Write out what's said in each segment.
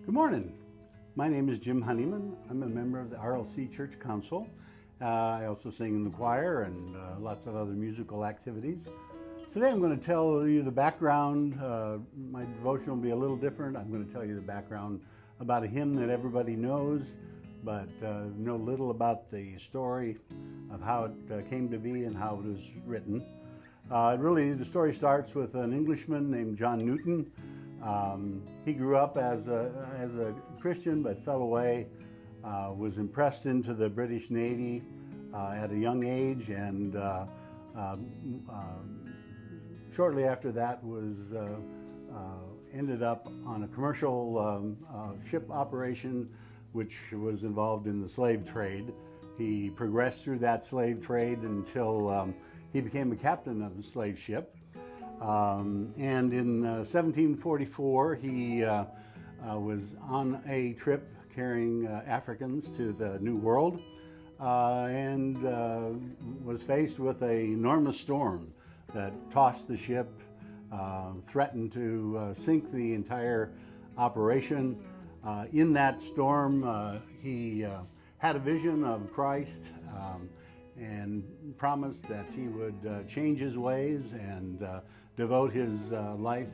Good morning. My name is Jim Honeyman. I'm a member of the RLC Church Council. I also sing in the choir and lots of other musical activities. Today I'm going to tell you the background. My devotion will be a little different. I'm going to tell you the background about a hymn that everybody knows, but know little about the story of how it came to be and how it was written. The story starts with an Englishman named John Newton. He grew up as a Christian but fell away, was impressed into the British Navy at a young age, and shortly after that was ended up on a commercial ship operation which was involved in the slave trade. He progressed through that slave trade until he became a captain of a slave ship. And in 1744, he was on a trip carrying Africans to the New World and was faced with an enormous storm that tossed the ship, threatened to sink the entire operation. In that storm, he had a vision of Christ and promised that he would change his ways and devote his life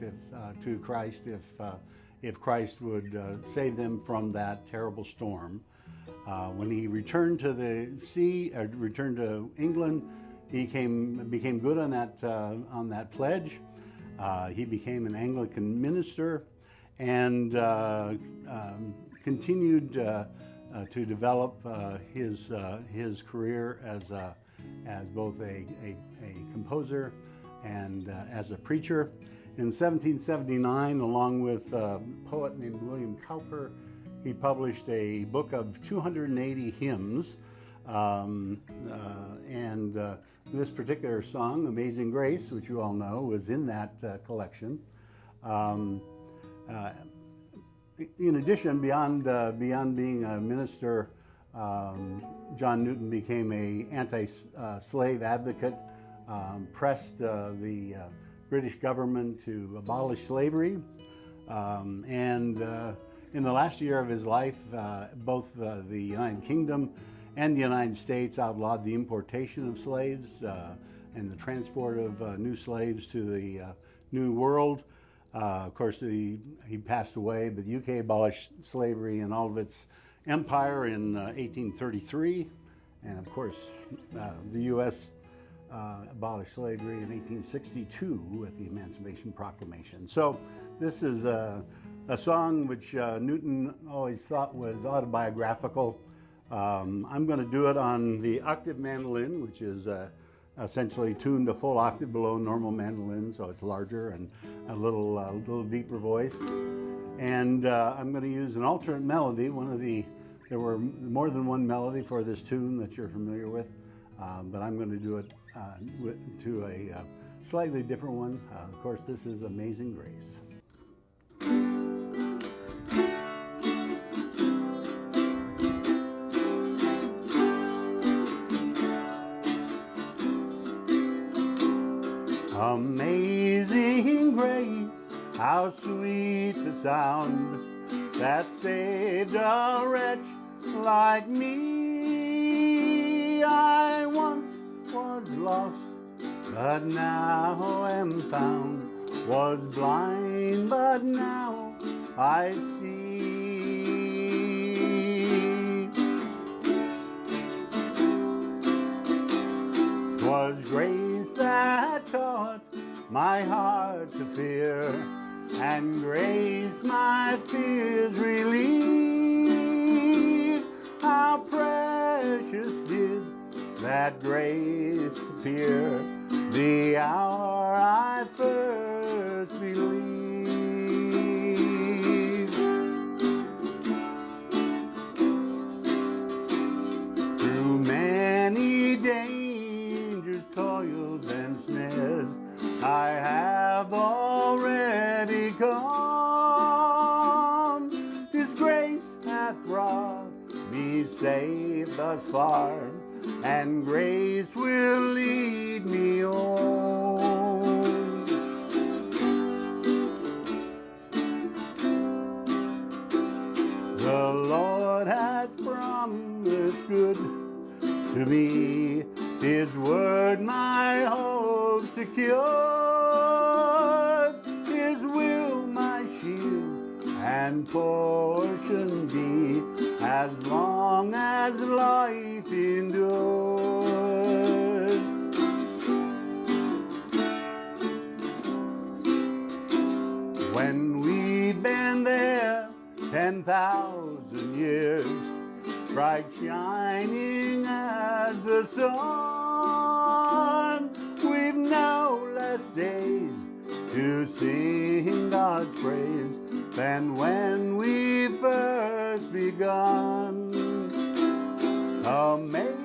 to Christ if Christ would save them from that terrible storm. When he returned to the sea, returned to England, he became good on that pledge. He became an Anglican minister and continued to develop his career as both a composer and as a preacher. In 1779, along with a poet named William Cowper, he published a book of 280 hymns, and this particular song, Amazing Grace, which you all know, was in that collection. In addition, beyond being a minister, John Newton became an anti-slave advocate, pressed the British government to abolish slavery, and in the last year of his life, both the United Kingdom and the United States outlawed the importation of slaves and the transport of new slaves to the New World. Of course, he passed away, but the UK abolished slavery in all of its empire in 1833. And of course, the US abolished slavery in 1862 with the Emancipation Proclamation. So this is a song which Newton always thought was autobiographical. I'm going to do it on the octave mandolin, which is essentially tuned a full octave below normal mandolin, so it's larger and a little deeper voice. And I'm going to use an alternate melody. There were more than one melody for this tune that you're familiar with, but I'm going to do it to a slightly different one. Of course, this is Amazing Grace. Amazing grace, how sweet the sound that saved a wretch like me. I once was lost, but now am found, was blind, but now I see. 'Twas grace that taught my heart to fear, and grace my fears relieved. How precious did that grace appear the hour I first believed. Through many dangers, toils, and snares, I have already come. This grace hath brought me safe thus far, and grace will lead me home. His word my hope secures, His will my shield and portion be, as long as life endures. When we've been there 10,000 years, bright shining as the sun, we've no less days to sing God's praise than when we first begun. Amazing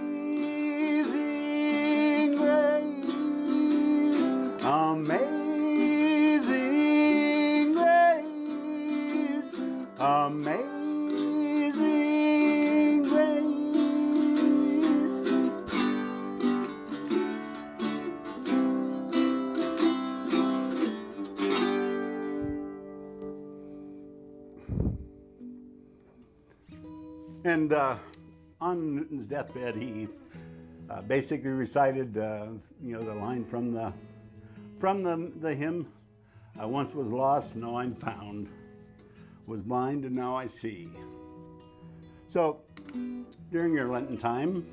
grace, amazing grace, amazing grace. And on Newton's deathbed, he basically recited, the line from the hymn. I once was lost, now I'm found. Was blind, and now I see. So, during your Lenten time,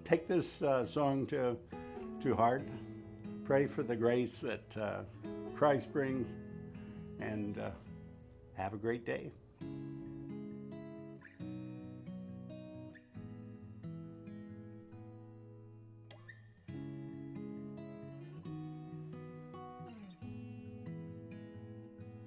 take this song to heart. Pray for the grace that Christ brings, and have a great day.